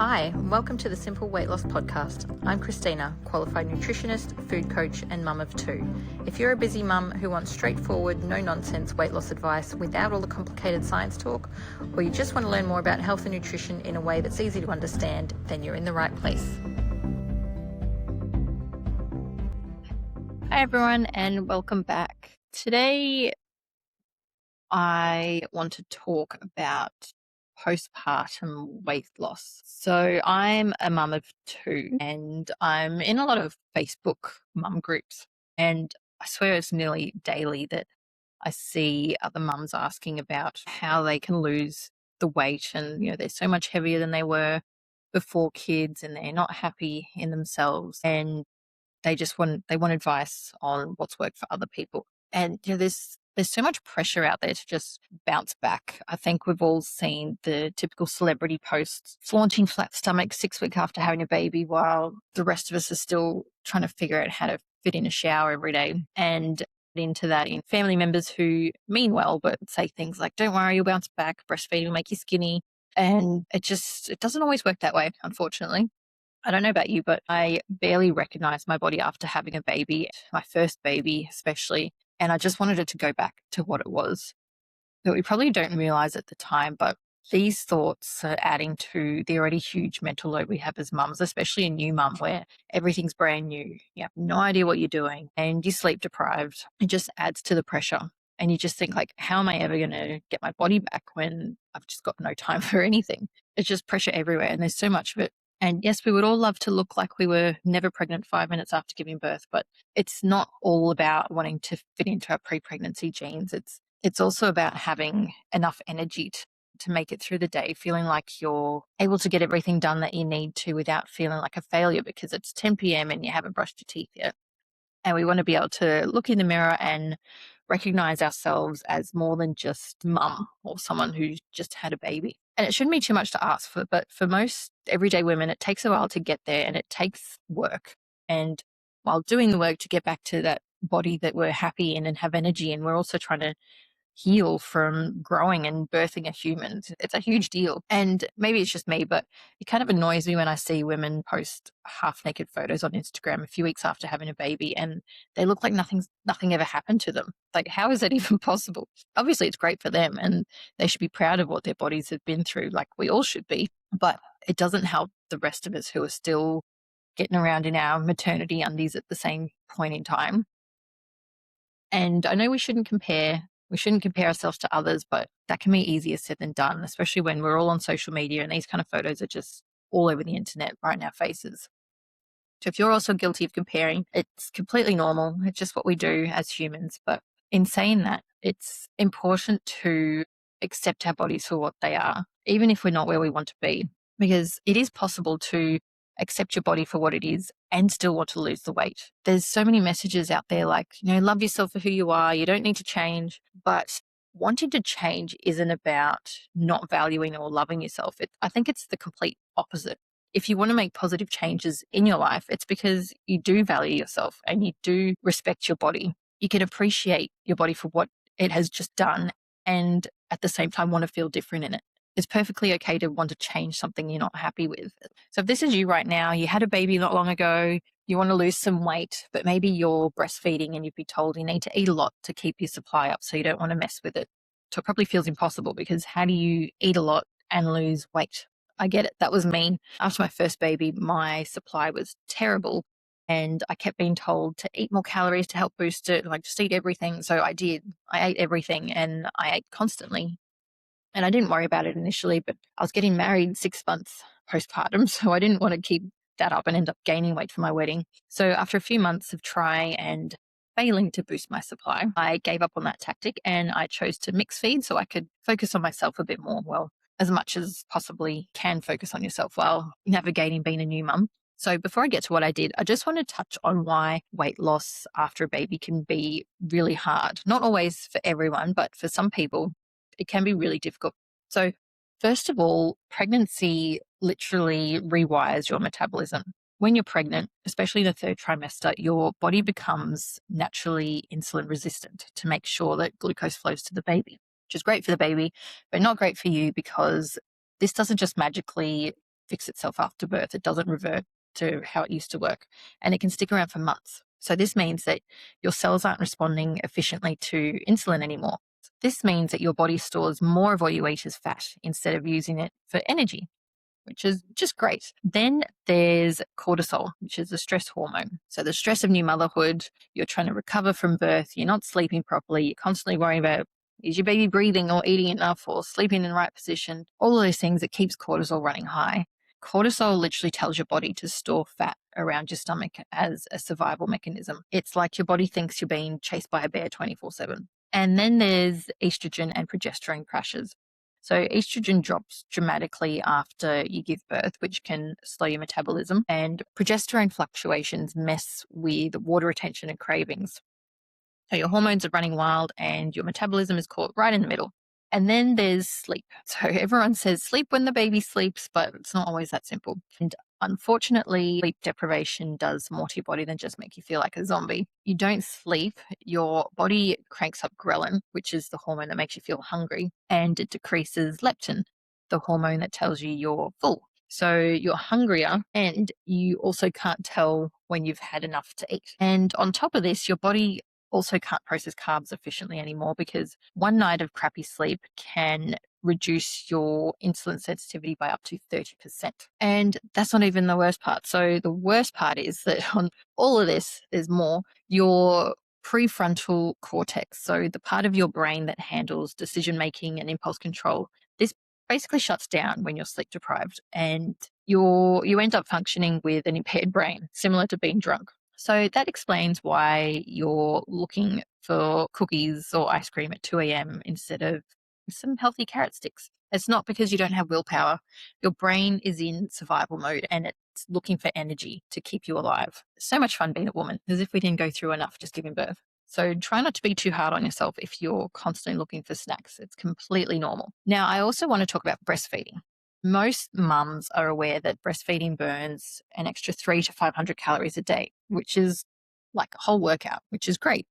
Hi, and welcome to the Simple Weight Loss Podcast. I'm Christina, qualified nutritionist, food coach, and mum of two. If you're a busy mum who wants straightforward, no-nonsense weight loss advice without all the complicated science talk, or you just want to learn more about health and nutrition in a way that's easy to understand, then you're in the right place. Hi everyone, and welcome back. Today, I want to talk about postpartum weight loss. So I'm a mum of two and I'm in a lot of Facebook mum groups, and I swear it's nearly daily that I see other mums asking about how they can lose the weight, and they're so much heavier than they were before kids and they're not happy in themselves, and they want advice on what's worked for other people. And there's so much pressure out there to just bounce back. I think we've all seen the typical celebrity posts flaunting flat stomachs 6 weeks after having a baby, while the rest of us are still trying to figure out how to fit in a shower every day. And into that in family members who mean well but say things like, don't worry, you'll bounce back, breastfeeding will make you skinny. And it doesn't always work that way, unfortunately. I don't know about you, but I barely recognized my body after having a baby, my first baby especially. And I just wanted it to go back to what it was. But we probably don't realize at the time, but these thoughts are adding to the already huge mental load we have as mums, especially a new mum where everything's brand new. You have no idea what you're doing and you're sleep deprived. It just adds to the pressure. And you just think like, how am I ever going to get my body back when I've just got no time for anything? It's just pressure everywhere and there's so much of it. And yes, we would all love to look like we were never pregnant 5 minutes after giving birth, but it's not all about wanting to fit into our pre-pregnancy genes. It's also about having enough energy to make it through the day, feeling like you're able to get everything done that you need to without feeling like a failure because it's 10 p.m. and you haven't brushed your teeth yet. And we want to be able to look in the mirror and recognize ourselves as more than just mum or someone who just had a baby. And it shouldn't be too much to ask for, but for most everyday women, it takes a while to get there and it takes work. And while doing the work to get back to that body that we're happy in and have energy in, we're also trying to heal from growing and birthing a human. It's a huge deal. And maybe it's just me, but it kind of annoys me when I see women post half naked photos on Instagram a few weeks after having a baby and they look like nothing ever happened to them. Like, how is that even possible? Obviously it's great for them and they should be proud of what their bodies have been through, like we all should be, but it doesn't help the rest of us who are still getting around in our maternity undies at the same point in time. And I know we shouldn't compare ourselves to others, but that can be easier said than done, especially when we're all on social media and these kind of photos are just all over the internet right in our faces. So if you're also guilty of comparing, it's completely normal. It's just what we do as humans. But in saying that, it's important to accept our bodies for what they are, even if we're not where we want to be, because it is possible to accept your body for what it is and still want to lose the weight. There's so many messages out there like, love yourself for who you are. You don't need to change. But wanting to change isn't about not valuing or loving yourself. I think it's the complete opposite. If you want to make positive changes in your life, it's because you do value yourself and you do respect your body. You can appreciate your body for what it has just done and at the same time want to feel different in it. It's perfectly okay to want to change something you're not happy with. So if this is you right now, you had a baby not long ago, you want to lose some weight, but maybe you're breastfeeding and you've been told you need to eat a lot to keep your supply up, so you don't want to mess with it. So it probably feels impossible because how do you eat a lot and lose weight? I get it. That was me. After my first baby, my supply was terrible and I kept being told to eat more calories to help boost it, like just eat everything. So I did. I ate everything and I ate constantly. And I didn't worry about it initially, but I was getting married 6 months postpartum, so I didn't want to keep that up and end up gaining weight for my wedding. So after a few months of trying and failing to boost my supply, I gave up on that tactic and I chose to mix feed so I could focus on myself a bit more. Well, as much as possibly can focus on yourself while navigating being a new mum. So before I get to what I did, I just want to touch on why weight loss after a baby can be really hard. Not always for everyone, but for some people, it can be really difficult. So first of all, pregnancy literally rewires your metabolism. When you're pregnant, especially in the third trimester, your body becomes naturally insulin resistant to make sure that glucose flows to the baby, which is great for the baby, but not great for you because this doesn't just magically fix itself after birth. It doesn't revert to how it used to work, and it can stick around for months. So this means that your cells aren't responding efficiently to insulin anymore. This means that your body stores more of what you eat as fat instead of using it for energy, which is just great. Then there's cortisol, which is a stress hormone. So the stress of new motherhood, you're trying to recover from birth, you're not sleeping properly, you're constantly worrying about, is your baby breathing or eating enough or sleeping in the right position? All of those things, it keeps cortisol running high. Cortisol literally tells your body to store fat around your stomach as a survival mechanism. It's like your body thinks you're being chased by a bear 24/7. And then there's estrogen and progesterone crashes. So estrogen drops dramatically after you give birth, which can slow your metabolism, and progesterone fluctuations mess with water retention and cravings. So your hormones are running wild and your metabolism is caught right in the middle. And then there's sleep. So everyone says sleep when the baby sleeps, but it's not always that simple. And unfortunately, sleep deprivation does more to your body than just make you feel like a zombie. You don't sleep, your body cranks up ghrelin, which is the hormone that makes you feel hungry, and it decreases leptin, the hormone that tells you you're full. So you're hungrier and you also can't tell when you've had enough to eat. And on top of this, your body also can't process carbs efficiently anymore because one night of crappy sleep can reduce your insulin sensitivity by up to 30%. And that's not even the worst part. So the worst part is that on all of this, there's more. Your prefrontal cortex, so the part of your brain that handles decision making and impulse control, this basically shuts down when you're sleep deprived, and you end up functioning with an impaired brain, similar to being drunk. So that explains why you're looking for cookies or ice cream at 2 a.m. instead of some healthy carrot sticks. It's not because you don't have willpower. Your brain is in survival mode and it's looking for energy to keep you alive. So much fun being a woman, as if we didn't go through enough just giving birth. So try not to be too hard on yourself if you're constantly looking for snacks. It's completely normal. Now, I also want to talk about breastfeeding. Most mums are aware that breastfeeding burns an extra 300 to 500 calories a day, which is like a whole workout, which is great.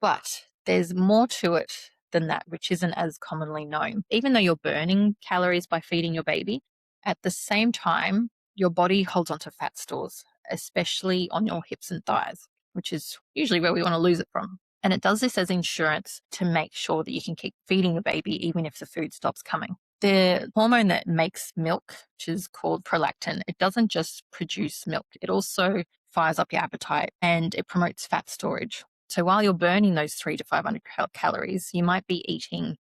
But there's more to it than that, which isn't as commonly known. Even though you're burning calories by feeding your baby, at the same time, your body holds onto fat stores, especially on your hips and thighs, which is usually where we want to lose it from. And it does this as insurance to make sure that you can keep feeding the baby even if the food stops coming. The hormone that makes milk, which is called prolactin, it doesn't just produce milk, it also fires up your appetite and it promotes fat storage. So while you're burning those 300 to 500 calories, you might be eating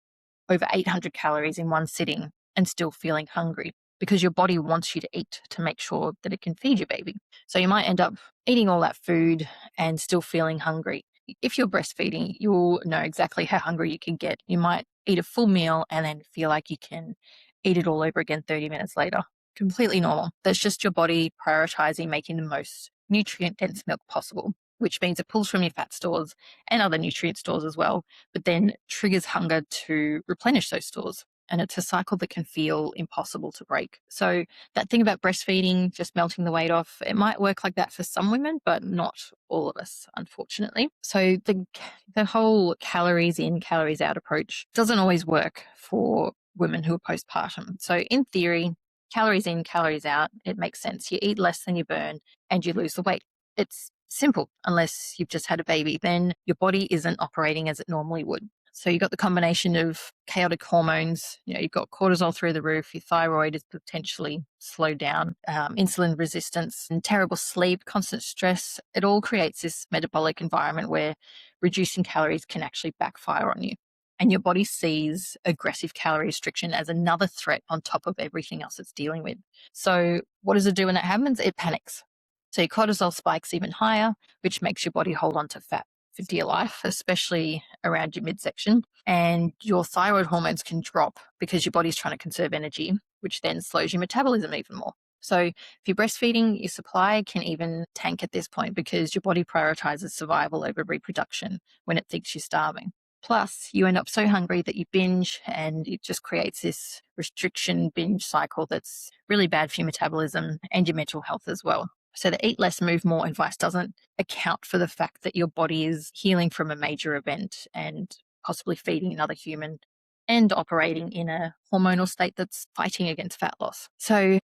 over 800 calories in one sitting and still feeling hungry because your body wants you to eat to make sure that it can feed your baby. So you might end up eating all that food and still feeling hungry. If you're breastfeeding, you'll know exactly how hungry you can get. You might eat a full meal and then feel like you can eat it all over again 30 minutes later. Completely normal. That's just your body prioritizing making the most nutrient dense milk possible, which means it pulls from your fat stores and other nutrient stores as well, but then triggers hunger to replenish those stores. And it's a cycle that can feel impossible to break. So that thing about breastfeeding, just melting the weight off, it might work like that for some women, but not all of us, unfortunately. So the whole calories in, calories out approach doesn't always work for women who are postpartum. So in theory, calories in, calories out, it makes sense. You eat less than you burn and you lose the weight. It's simple, unless you've just had a baby, then your body isn't operating as it normally would. So you've got the combination of chaotic hormones, you've got cortisol through the roof, your thyroid is potentially slowed down, insulin resistance and terrible sleep, constant stress. It all creates this metabolic environment where reducing calories can actually backfire on you. And your body sees aggressive calorie restriction as another threat on top of everything else it's dealing with. So what does it do when that happens? It panics. So your cortisol spikes even higher, which makes your body hold on to fat for dear life, especially around your midsection. And your thyroid hormones can drop because your body's trying to conserve energy, which then slows your metabolism even more. So if you're breastfeeding, your supply can even tank at this point because your body prioritizes survival over reproduction when it thinks you're starving. Plus, you end up so hungry that you binge, and it just creates this restriction binge cycle that's really bad for your metabolism and your mental health as well. So the eat less, move more advice doesn't account for the fact that your body is healing from a major event and possibly feeding another human and operating in a hormonal state that's fighting against fat loss. So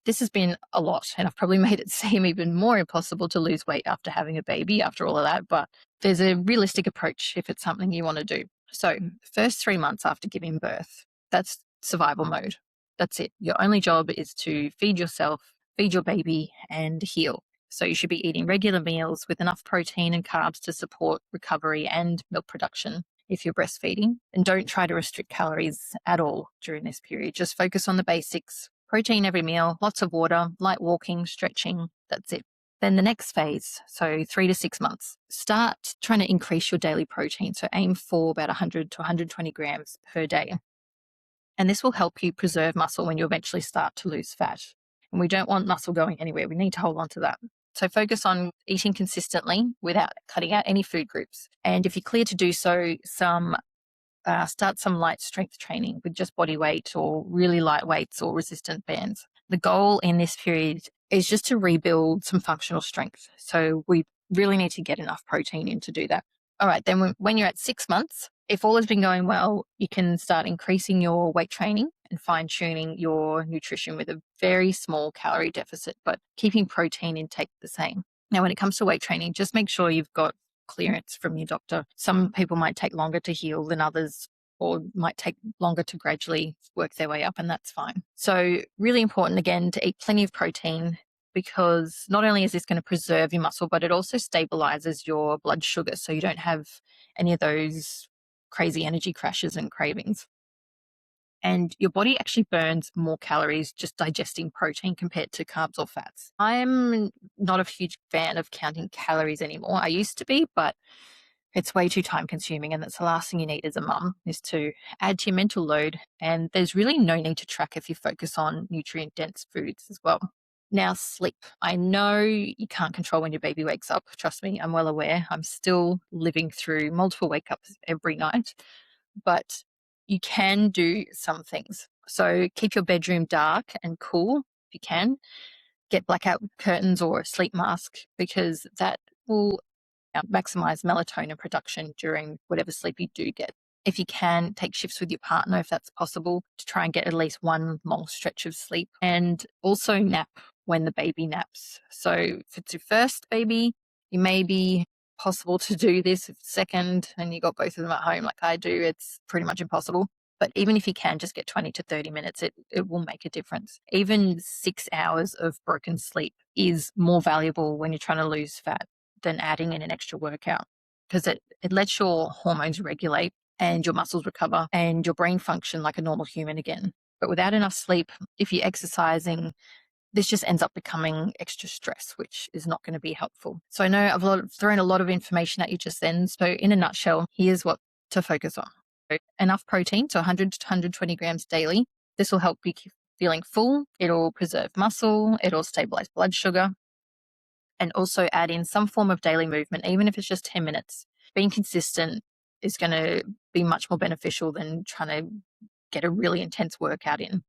This has been a lot, and I've probably made it seem even more impossible to lose weight after having a baby, after all of that, but there's a realistic approach if it's something you want to do. So, the first 3 months after giving birth, that's survival mode. That's it. Your only job is to feed yourself, feed your baby, and heal. So, you should be eating regular meals with enough protein and carbs to support recovery and milk production if you're breastfeeding. And don't try to restrict calories at all during this period. Just focus on the basics: protein every meal, lots of water, light walking, stretching. That's it. Then the next phase, so 3 to 6 months, start trying to increase your daily protein. So aim for about 100 to 120 grams per day. And this will help you preserve muscle when you eventually start to lose fat. And we don't want muscle going anywhere. We need to hold on to that. So focus on eating consistently without cutting out any food groups. And if you're clear to do so, start some light strength training with just body weight or really light weights or resistant bands. The goal in this period is just to rebuild some functional strength. So we really need to get enough protein in to do that. All right, then when you're at 6 months, if all has been going well, you can start increasing your weight training and fine tuning your nutrition with a very small calorie deficit, but keeping protein intake the same. Now, when it comes to weight training, just make sure you've got clearance from your doctor. Some people might take longer to heal than others, or might take longer to gradually work their way up, and that's fine. So really important, again, to eat plenty of protein, because not only is this going to preserve your muscle, but it also stabilizes your blood sugar so you don't have any of those crazy energy crashes and cravings. And your body actually burns more calories just digesting protein compared to carbs or fats. I'm not a huge fan of counting calories anymore. I used to be, but it's way too time consuming, and that's the last thing you need as a mum, is to add to your mental load. And there's really no need to track if you focus on nutrient dense foods as well. Now, sleep. I know you can't control when your baby wakes up. Trust me, I'm well aware. I'm still living through multiple wake ups every night, but you can do some things. So keep your bedroom dark and cool if you can. Get blackout curtains or a sleep mask, because that will maximize melatonin production during whatever sleep you do get. If you can, take shifts with your partner if that's possible, to try and get at least one long stretch of sleep. And also nap when the baby naps. So if it's your first baby, you may be possible to do this. If it's second and you got both of them at home like I do, it's pretty much impossible. But even if you can just get 20 to 30 minutes, it will make a difference. Even 6 hours of broken sleep is more valuable when you're trying to lose fat than adding in an extra workout, because it lets your hormones regulate and your muscles recover and your brain function like a normal human again. But without enough sleep, if you're exercising, this just ends up becoming extra stress, which is not going to be helpful. So I know I've thrown a lot of information at you just then. So in a nutshell, here's what to focus on. So enough protein, so 100 to 120 grams daily. This will help you keep feeling full. It'll preserve muscle. It'll stabilize blood sugar. And also add in some form of daily movement, even if it's just 10 minutes. Being consistent is going to be much more beneficial than trying to get a really intense workout in.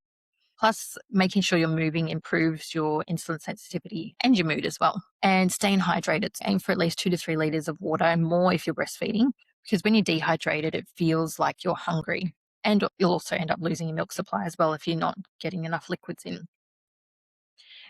Plus, making sure you're moving improves your insulin sensitivity and your mood as well. And staying hydrated. Aim for at least 2 to 3 liters of water, and more if you're breastfeeding, because when you're dehydrated, it feels like you're hungry. And you'll also end up losing your milk supply as well if you're not getting enough liquids in.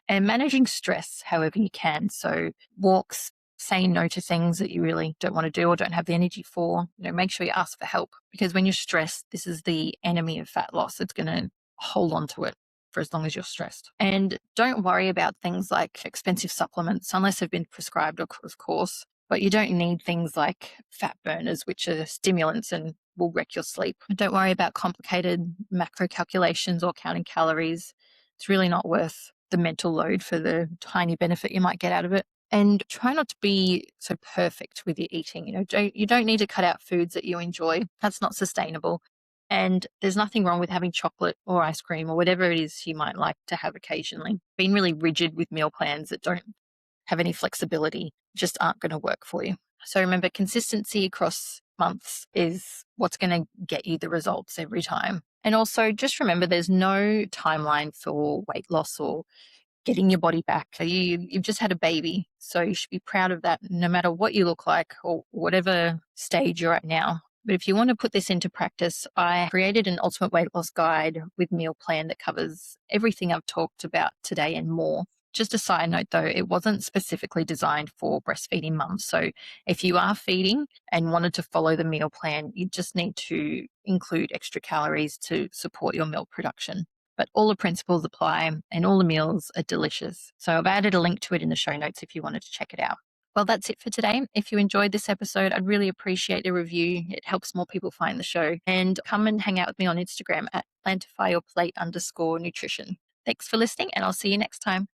And managing stress however you can. So walks, saying no to things that you really don't want to do or don't have the energy for. Make sure you ask for help, because when you're stressed, this is the enemy of fat loss. It's going to hold on to it for as long as you're stressed. And don't worry about things like expensive supplements unless they've been prescribed, of course. But you don't need things like fat burners, which are stimulants and will wreck your sleep. Don't worry about complicated macro calculations or counting calories. It's really not worth the mental load for the tiny benefit you might get out of it. And try not to be so perfect with your eating. You don't need to cut out foods that you enjoy. That's not sustainable. And there's nothing wrong with having chocolate or ice cream or whatever it is you might like to have occasionally. Being really rigid with meal plans that don't have any flexibility just aren't going to work for you. So remember, consistency across months is what's going to get you the results every time. And also just remember, there's no timeline for weight loss or getting your body back. You've just had a baby, so you should be proud of that no matter what you look like or whatever stage you're at now. But if you want to put this into practice, I created an ultimate weight loss guide with meal plan that covers everything I've talked about today and more. Just a side note though, it wasn't specifically designed for breastfeeding mums. So if you are feeding and wanted to follow the meal plan, you just need to include extra calories to support your milk production. But all the principles apply and all the meals are delicious. So I've added a link to it in the show notes if you wanted to check it out. Well, that's it for today. If you enjoyed this episode, I'd really appreciate a review. It helps more people find the show. And come and hang out with me on Instagram at plantify your plate _nutrition. Thanks for listening, and I'll see you next time.